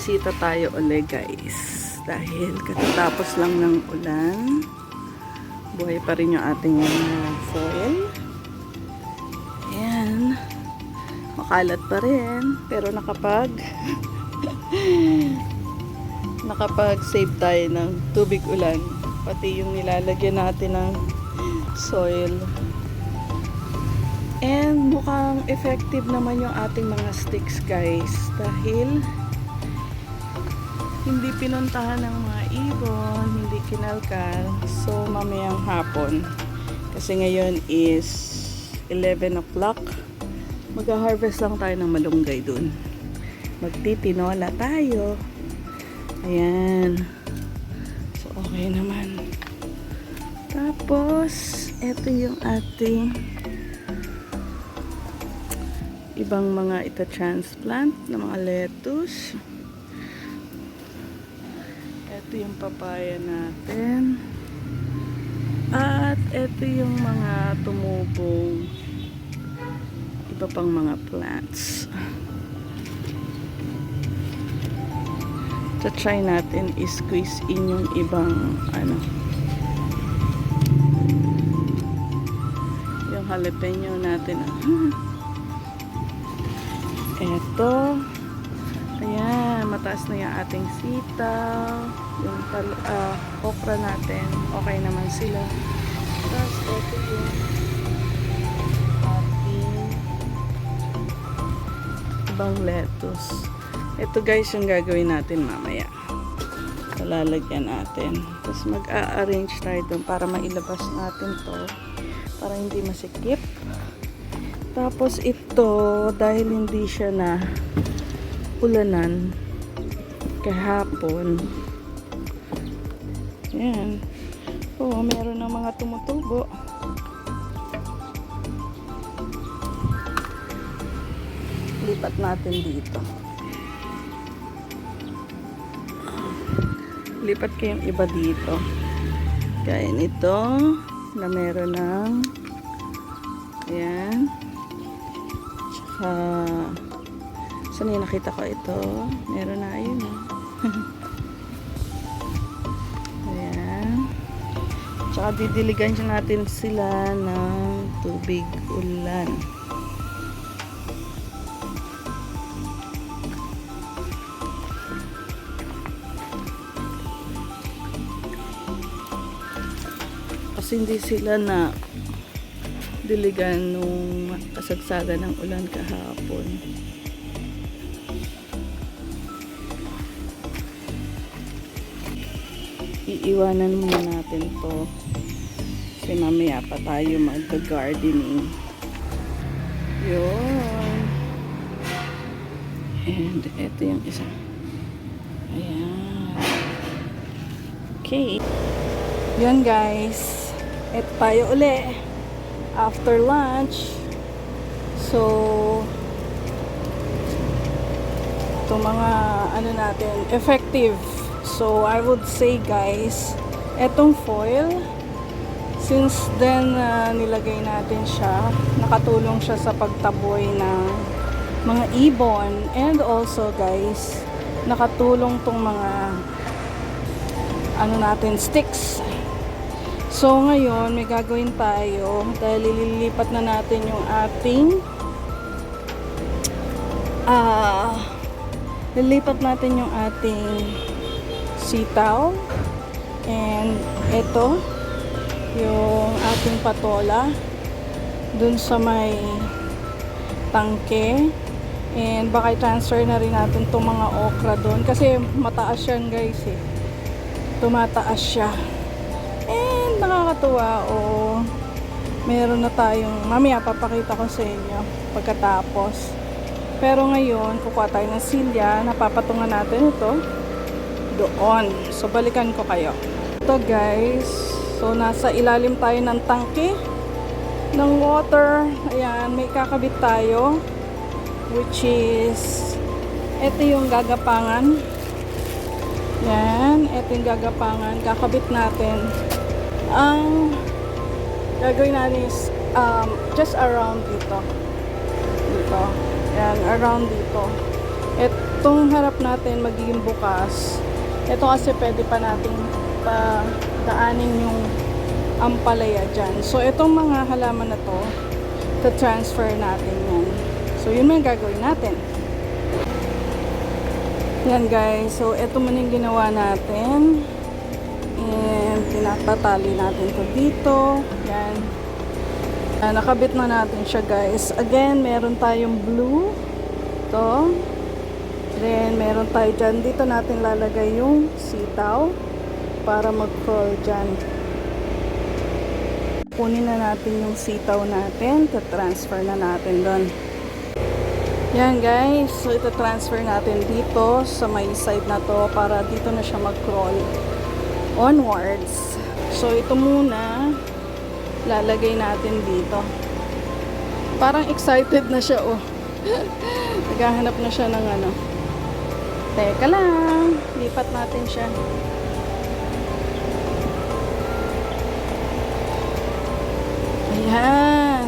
bisita tayo ulit guys. Dahil katatapos lang ng ulan. Buhay pa rin yung ating foil. Ayan. Makalat pa rin. Pero nakapag-save tayo ng tubig ulan. Pati yung nilalagyan natin ng soil. And mukhang effective naman yung ating mga sticks guys. Dahil hindi pinuntahan ng mga ibon, hindi kinalkal. So mamayang hapon, kasi ngayon is 11 o'clock, mag-harvest lang tayo ng malunggay dun. Magtitinola tayo. Ayan. So okay naman. Tapos ito yung ating ibang mga ita-transplant na mga lettuce. Ito yung papaya natin. At ito yung mga tumubong iba pang mga plants. Try natin i-squeeze in yung ibang yung jalapeno natin. Eto. Ayan, mataas na yung ating sitaw. Yung okra natin, okay naman sila. Tapos, ito yung ating ibang lettuce. Ito guys, yung gagawin natin mamaya. Lalagyan natin. Tapos, mag-a-arrange tayo dun para mailabas natin to. Para hindi masikip. Tapos ito, dahil hindi siya na ulanan kahapon. Ayan. Oo, meron ng mga tumutubo. Lipat natin dito. Lipat ko yung iba dito. Kaya nito, na meron ng ayan. Saan yung nakita ko ito? Meron na yun. Ayan. Tsaka didiligan natin sila ng tubig ulan. Kasi hindi sila na diligan nung kasagsagan ng ulan kahapon. Iiwanan muna natin to kasi mamaya pa tayo mag-gardening. Yun. And ito yung isa. Ayan. Okay. Yun guys. Ito tayo uli after lunch. So ito mga natin, effective. So I would say guys, etong foil, since then nilagay natin siya, nakatulong siya sa pagtaboy ng mga ibon, and also guys, nakatulong tong mga natin, sticks. So ngayon may gagawin tayo dahil ililipat na natin yung ating lilipat natin yung ating sitaw, and ito yung ating patola dun sa may tangke, and baka i-transfer na rin natin itong mga okra dun kasi mataas yan guys tumataas siya. And nakakatuwa, meron na tayong, mamaya papakita ko sa inyo pagkatapos. Pero ngayon kukuha tayo ng silya, napapatungan natin ito doon. So balikan ko kayo. Ito guys, so nasa ilalim tayo ng tangke ng water. Ayan, may kakabit tayo, which is ito yung gagapangan. Yan, ito yung gagapangan. Kakabit natin. Ang gagawin natin is just around dito. Yan, around dito. Itong harap natin magiging bukas. Ito kasi pwede pa nating daanin yung ampalaya dyan. So, itong mga halaman na to transfer natin yan. So, yun yung gagawin natin. Yan guys. So, ito man yung ginawa natin. And, tinatatali natin to dito. Yan. Nakabit na natin siya guys. Again, meron tayong blue. To. Then, meron tayo dyan. Dito natin lalagay yung sitaw para mag-crawl dyan. Kunin na natin yung sitaw natin. Transfer na natin doon. Yan guys. So, ito transfer natin dito sa may side na to para dito na siya mag-crawl onwards. So, ito muna lalagay natin dito. Parang excited na siya, oh. Naghahanap na siya ng ano. Teka lang. Lipat natin siya. Ayan.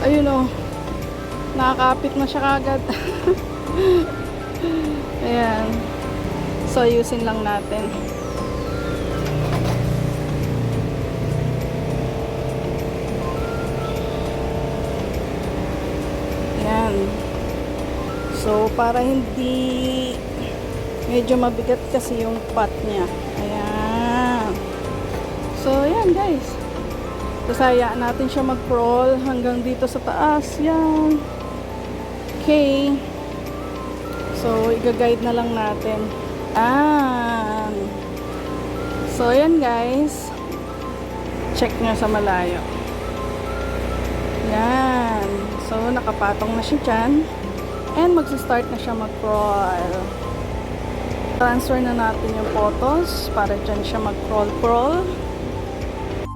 Ayun, oh. Nakakapit na siya kagad. Ayan. So, ayusin lang natin. Ayan. So, para hindi medyo mabigat kasi yung pot niya. Ayan. So, ayan guys. Kasayaan natin siya mag-crawl hanggang dito sa taas. Yan. Okay. So, i-guide na lang natin. So, ayan guys. Check nyo sa malayo. Yan. So, nakapatong na siya dyan. And magsa-start na siya mag-crawl. Transfer na natin yung photos para dyan siya mag-crawl.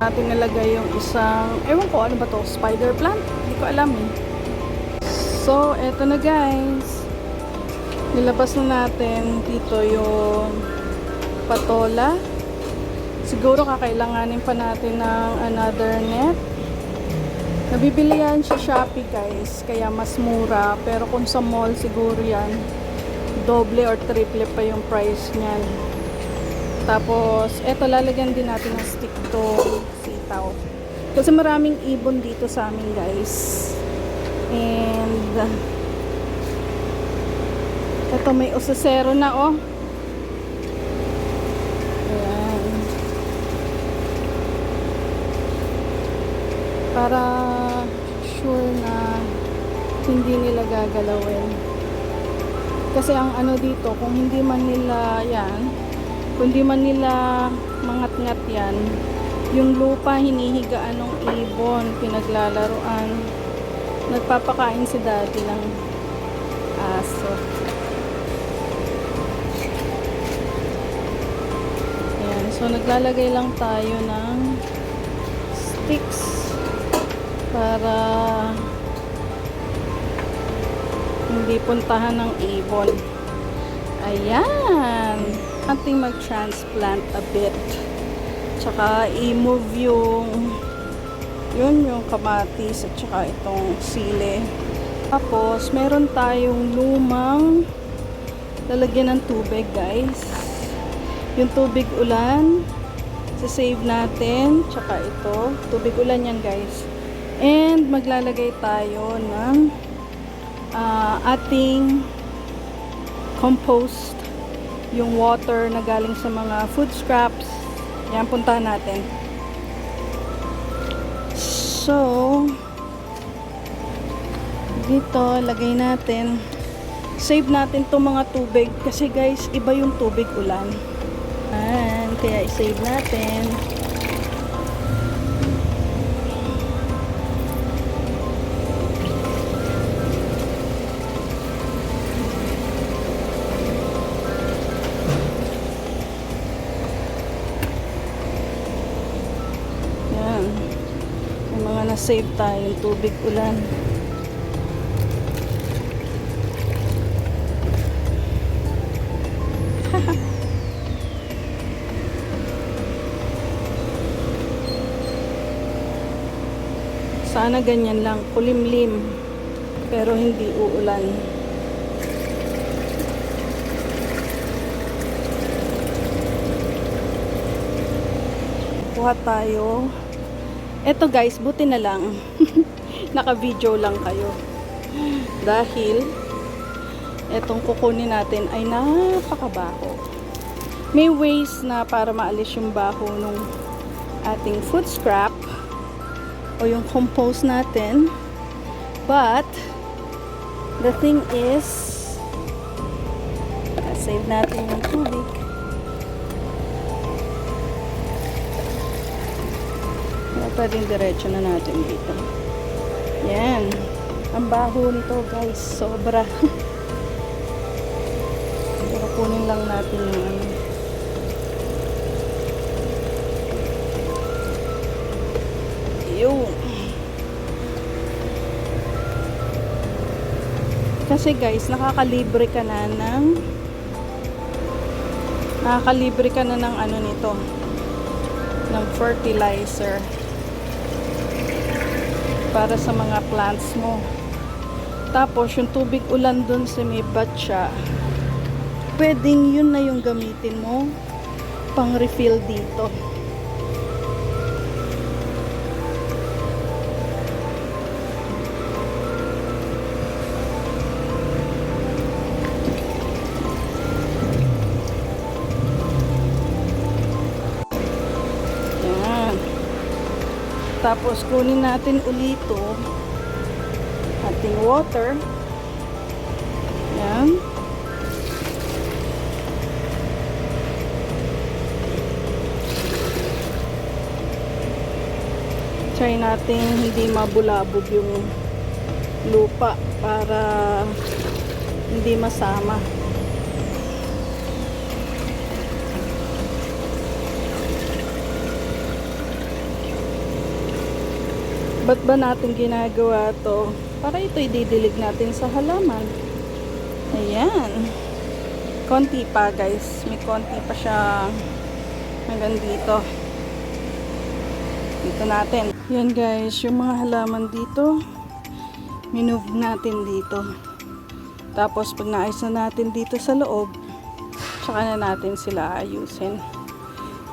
Natin nilagay yung isang, ewan ko ano ba to, spider plant? Hindi ko alam eh. So, eto na guys. Nilabas na natin dito yung patola. Siguro kakailanganin pa natin ng another net. Nabibili yan sa Shopee guys, kaya mas mura. Pero kung sa mall siguro yan, doble or triple pa yung price niyan. Tapos, eto lalagyan din natin ng stick to sitaw. Kasi maraming ibon dito sa amin guys. And eto may usasero na oh. Ayan. Para sure na hindi nila gagalawin. Kasi ang ano dito, kung hindi man nila yan, kung hindi man nila mangat-ngat yan, yung lupa hinihigaan ng ibon, pinaglalaruan. Nagpapakain si daddy ng aso. Ayan, so naglalagay lang tayo ng sticks para hindi puntahan ng ibon. Ayan. Ating mag-transplant a bit. Tsaka i-move yung kamatis at tsaka itong sili. Tapos, meron tayong lumang lalagyan ng tubig, guys. Yung tubig ulan, sasave natin. Tsaka ito, tubig ulan yan, guys. And, maglalagay tayo ng ating compost, yung water na galing sa mga food scraps. Yan, puntahan natin. So, dito, lagay natin. Save natin itong mga tubig. Kasi guys, iba yung tubig ulan. Ayan, kaya i-save natin. Na-save tayo yung tubig ulan. Sana ganyan lang, kulimlim pero hindi uulan. kuha tayo. Eto guys, buti na lang. Naka-video lang kayo. Dahil, etong kukunin natin ay napakabaho. May ways na para maalis yung baho nung ating food scrap o yung compost natin. But, the thing is, save natin yung tubig. Pwedeng diretso na natin dito. Yan. Ang baho nito guys. Sobra. Pero kunin lang natin yung ano. Yun. Kasi guys, nakakalibre ka na ng ano nito, ng fertilizer para sa mga plants mo. Tapos yung tubig ulan dun sa may batya, pwedeng yun na yung gamitin mo pang refill dito. Tapos kunin natin ulito ating water. Yan. Try natin hindi mabulabog yung lupa para hindi masama. Ba't ba natin ginagawa to? Para ito ididilig natin sa halaman. Ayan. Konti pa guys. May konti pa siya hanggang dito. Dito natin. Yan guys. Yung mga halaman dito, minove natin dito. Tapos pag naayos na natin dito sa loob, tsaka na natin sila ayusin.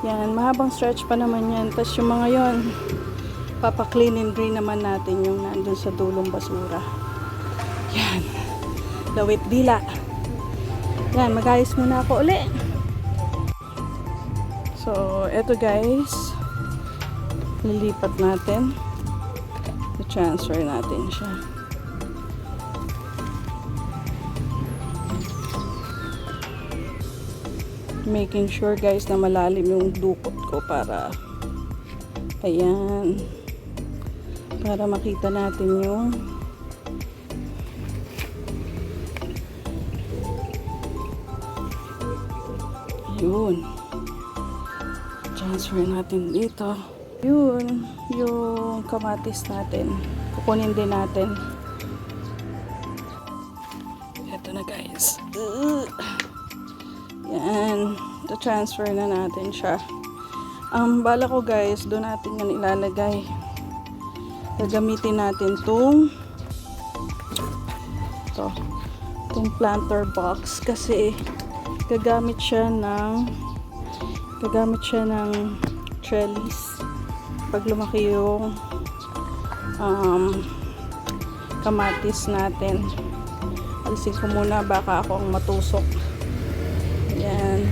Yan. Mahabang stretch pa naman yan. Tapos yung mga yon, papa-clean and drain naman natin yung nandun sa dulong basura. Yan. Lawit dila. Yan. Mag-ayos muna ako uli. So, eto guys. Lilipat natin. I-transfer natin siya. Making sure guys na malalim yung dukot ko para ayan. Para makita natin yung yun. Transfer natin dito. Yun. Yung kamatis natin. Kukunin din natin. Ito na guys. Yan. Transfer na natin siya. Bala ko guys, doon natin yan ilalagay. Gagamitin natin itong planter box kasi gagamit siya ng trellis pag lumaki yung kamatis natin. Alisin ko muna, baka ako ang matusok. Yan.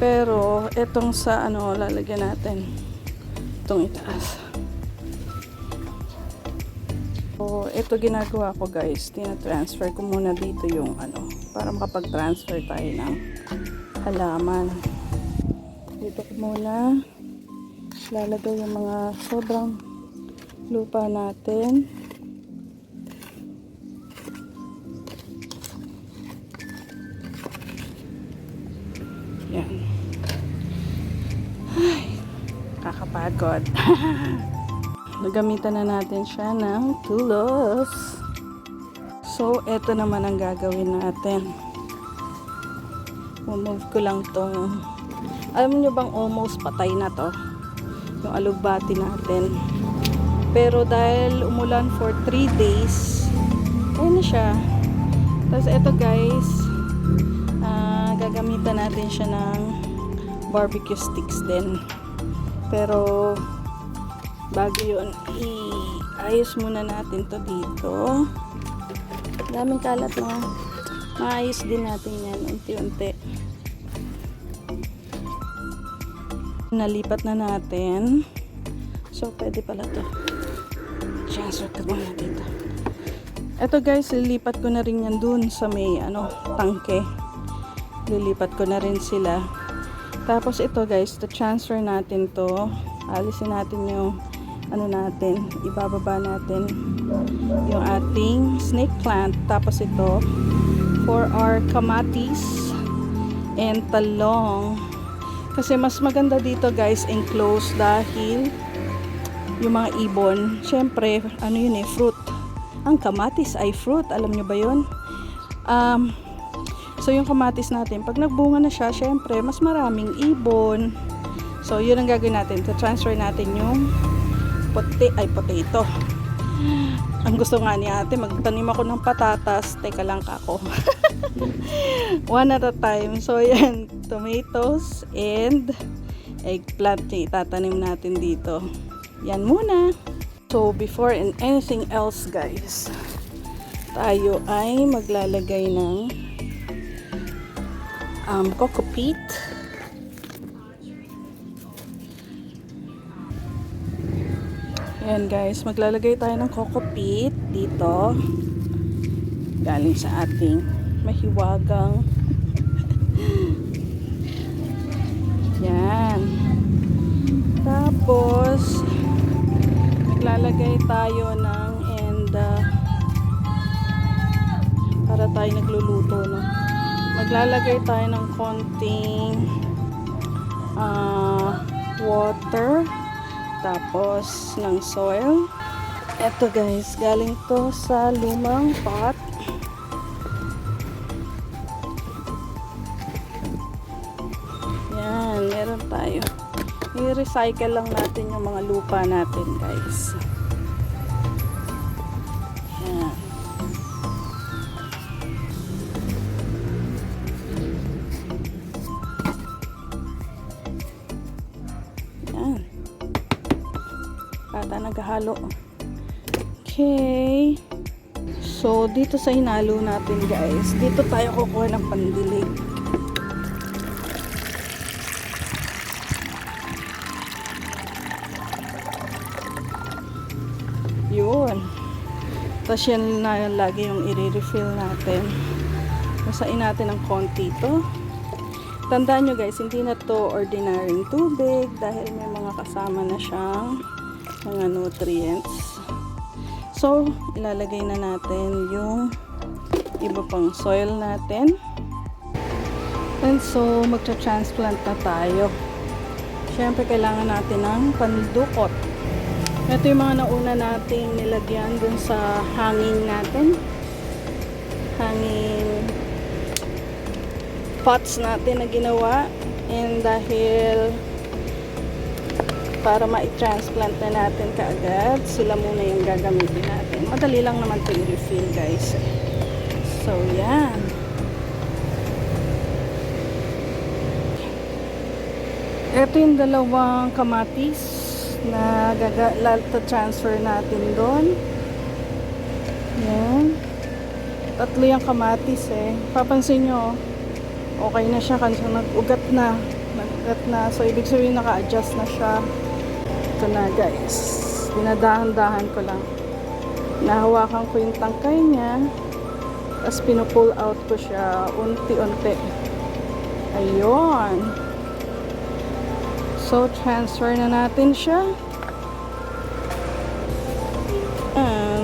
Pero etong sa lalagyan natin itong itaas. So, ito ginagawa ko guys, tina-transfer ko muna dito yung para makapag-transfer tayo ng halaman. Dito ko muna lalagay yung mga sobrang lupa natin. Yan. Ay, kakapagod. Nagamitan na natin siya ng tulos. So, eto naman ang gagawin natin. Move ko lang tong, alam nyo bang almost patay na to yung alugbati natin. Pero dahil umulan for 3 days, ayun na siya. Tapos eto guys, gagamitan natin siya ng barbecue sticks din. Pero bago yun, iayos muna natin to dito. Daming kalat, no? Maayos din natin yan unti-unti. Nalipat na natin. So, pwede pala to. Transfer ka muna dito. Eto guys, lilipat ko na rin yan dun sa may tangke. Lilipat ko na rin sila. Tapos ito guys, transfer natin to. Alisin natin yung natin, ibababa natin yung ating snake plant. Tapos ito for our kamatis and talong. Kasi mas maganda dito guys, enclosed dahil yung mga ibon, syempre, fruit. Ang kamatis ay fruit, alam nyo ba yun? So yung kamatis natin, pag nagbunga na siya, syempre, mas maraming ibon. So yun ang gagawin natin, transfer natin yung potato. Ang gusto nga ni ate, magtanim ako ng patatas. Teka lang kako. One at a time. So yan, tomatoes and eggplant yung itatanim natin dito. Yan muna. So before and anything else guys, tayo ay maglalagay ng coco peat. Ayan guys, maglalagay tayo ng coco peat dito. Galing sa ating mahiwagang. Yan. Tapos, maglalagay tayo ng para tayo nagluluto, no? Maglalagay tayo ng konting water. Tapos ng soil. Eto guys, galing to sa lumang pot. Yan, meron tayo. I-recycle lang natin yung mga lupa natin guys. Yan. Yan. Bata naghahalo. Okay. So, dito sa hinalo natin guys, dito tayo kukuha ng pandilig. Yun. Tapos yan na lagi yung i-refill natin. Masain natin ng konti to. Tandaan nyo guys, hindi na to ordinary tubig dahil may mga kasama na siyang mga nutrients. So, ilalagay na natin yung iba pang soil natin. And so, magta-transplant na tayo. Siyempre, kailangan natin ng pandukot. Ito yung mga nauna nating nilagyan dun sa hanging natin. Hanging pots natin na ginawa. And dahil para ma-transplant na natin kaagad, sila muna yung gagamitin natin. Madali lang naman ito i-refill guys. So, yan. Ito yung dalawang kamatis na transfer natin doon. Yan. Tatlo yung kamatis eh. Papansin nyo, okay na siya kasi nag-ugat na. So, ibig sabihin naka-adjust na siya. Ito na guys. Dinadahan-dahan ko lang. Nahawakan ko yung tangkay niya. Tapos pinupull out ko siya unti-unti. Ayun. So, transfer na natin siya. Yan.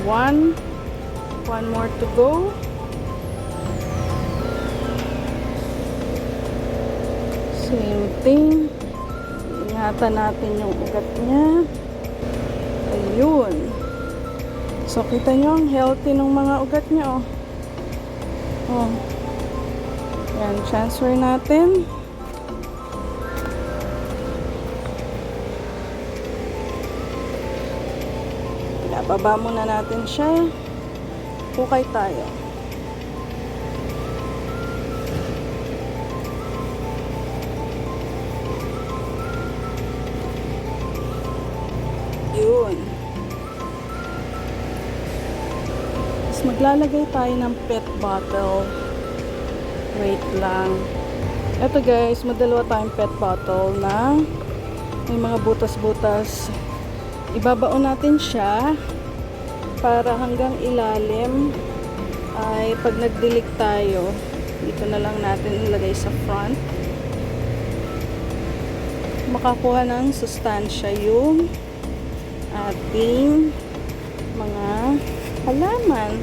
One more to go. Same thing. Ingatan natin yung ugat niya. Ayun. So, kita nyo ang healthy ng mga ugat niya, oh. Oh. Yan, transfer natin. Kaya baba muna natin siya. Hukay tayo. Yun. Tapos maglalagay tayo ng pet bottle. Wait lang. Eto guys, madalawa tayong pet bottle na may mga butas-butas. Ibabaon natin siya para hanggang ilalim ay pag nagdilig tayo, dito na lang natin ilagay sa front. Makakuha ng sustansya yung ating mga halaman.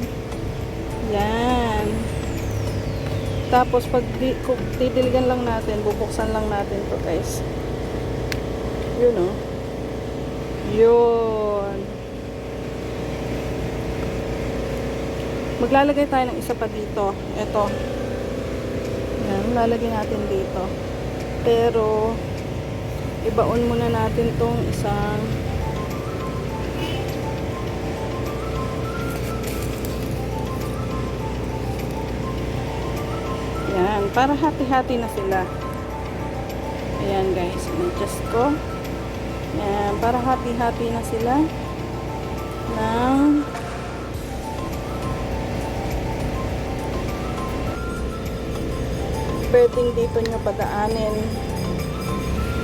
Yan. Tapos pag didiligan lang natin, bubuksan lang natin to guys. Yun o. Yun. Maglalagay tayo ng isa pa dito. Ito. Yan, lalagay natin dito. Pero ibaon muna natin tong isang yan, para hati-hati na sila. Ayan guys, adjust ko. Yan, para hati-hati na sila ng pwedeng dito nyo padaanin.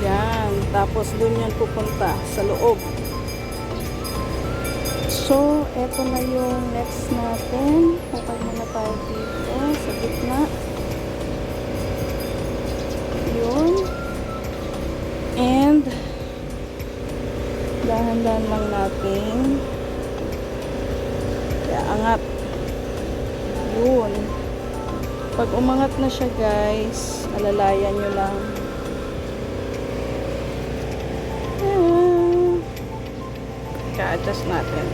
Yan, tapos dun yan pupunta sa loob. So, eto na yung next natin. Hukay muna tayo dito sa gitna. Yun. And dahan-dahan lang natin angat. Yun. Pag umangat na siya guys, alalayan nyo lang. Ka-adjust natin.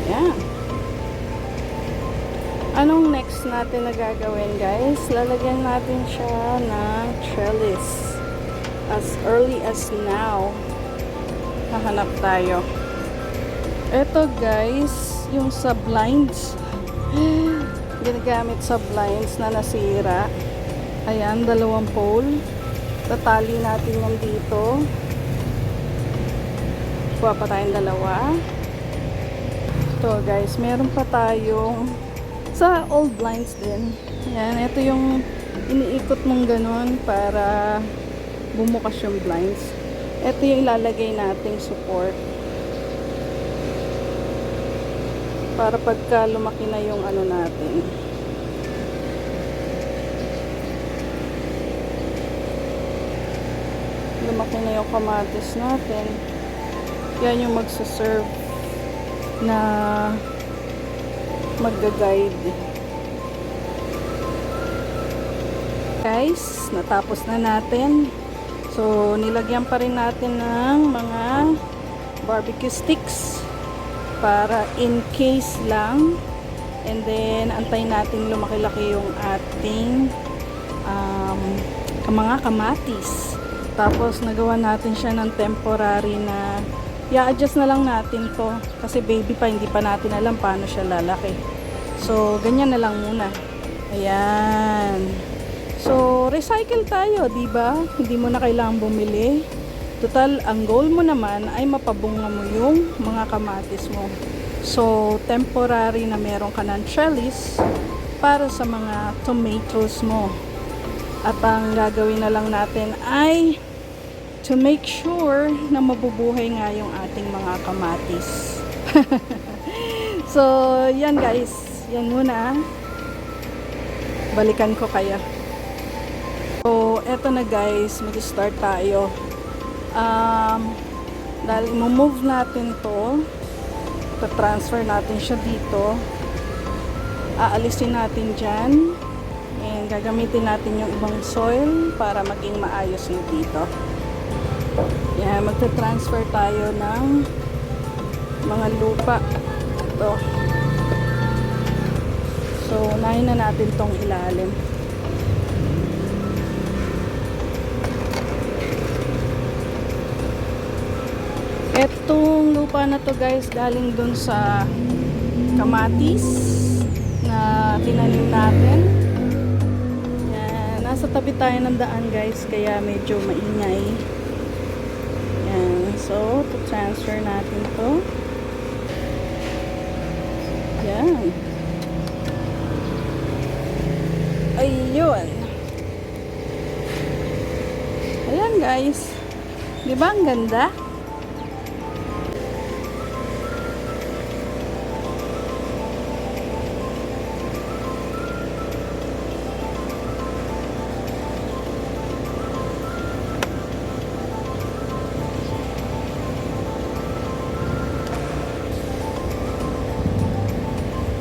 Yeah. Anong next natin na gagawin guys? Lalagyan natin siya ng trellis. As early as now. Hahanap tayo. Ito guys, yung sa blinds. Ginagamit sa blinds na nasira. Ayan, 2 pole. Tatali natin yung dito. Kuha pa tayong 2. Ito guys, meron pa tayong sa old blinds din. Ayan, ito yung iniikot mong ganun para bumukas yung blinds. Ito yung ilalagay nating support. Para pagka lumaki na yung ano natin. Lumaki na yung kamatis natin. Yan yung magsaserve na magga-guide. Guys, natapos na natin. So, nilagyan pa rin natin ng mga barbecue sticks para in case lang. And then, antayin natin lumaki-laki yung ating mga kamatis. Tapos, nagawa natin siya ng temporary na i-adjust na lang natin to. Kasi baby pa, hindi pa natin alam paano siya lalaki. So, ganyan na lang muna. Ayan. So, recycle tayo, diba? Hindi mo na kailangang bumili. Total, ang goal mo naman ay mapabunga mo yung mga kamatis mo. So, temporary na meron ka ng trellis para sa mga tomatoes mo. At ang gagawin na lang natin ay to make sure na mabubuhay nga yung ating mga kamatis. So, yan guys. Yan muna. Balikan ko kaya. So, eto na guys. Mag-start tayo. Dahil i-move natin to, transfer natin siya dito, aalisin natin dyan, and gagamitin natin yung ibang soil para maging maayos yung dito. Yan, magta-transfer tayo ng mga lupa. Ito, dito. So, unahin na natin tong ilalim. Etong lupa na to guys, galing dun sa kamatis na tinanim natin. Yan, nasa tabi tayo ng daan guys, kaya medyo maingay. Yan, so, transfer natin to. Yan. Ayun. Ayan guys. Di ba ang ganda?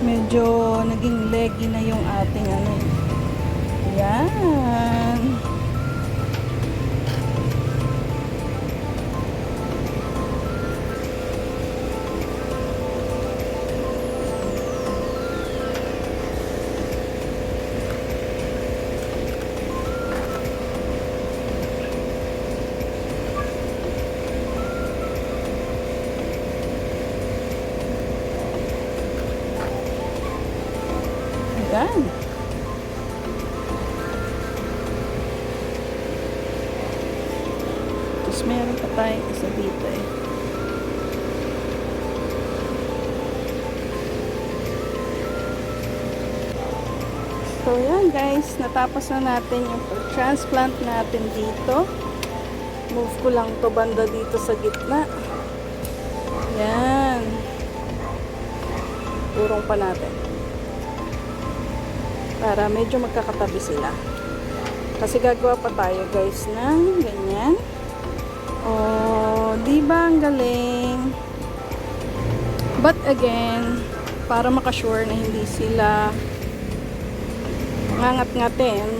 Medyo naging leggy na yung ating ano. Yan. Yan. Tapos meron pa tayong isa dito eh. So yan guys, natapos na natin yung transplant natin dito. Move ko lang to banda dito sa gitna. Yan. Urong pa natin. Para medyo magkakatabi sila. Kasi gagawa pa tayo guys ng ganyan. Oh, di ba ang galing? But again, para makasure na hindi sila ngangat-ngatin,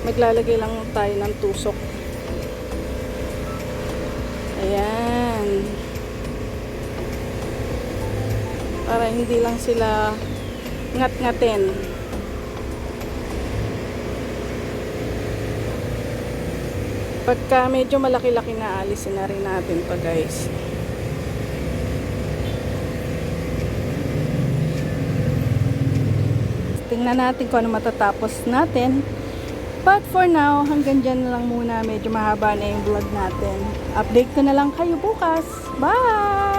maglalagay lang tayo ng tusok. Ayan. Para hindi lang sila ngat-ngatin. Pagka medyo malaki-laki na, alisin na rin natin to guys. Tingnan natin kung ano matatapos natin. But for now, hanggang dyan na lang muna. Medyo mahaba na yung vlog natin. Update ko na lang kayo bukas. Bye!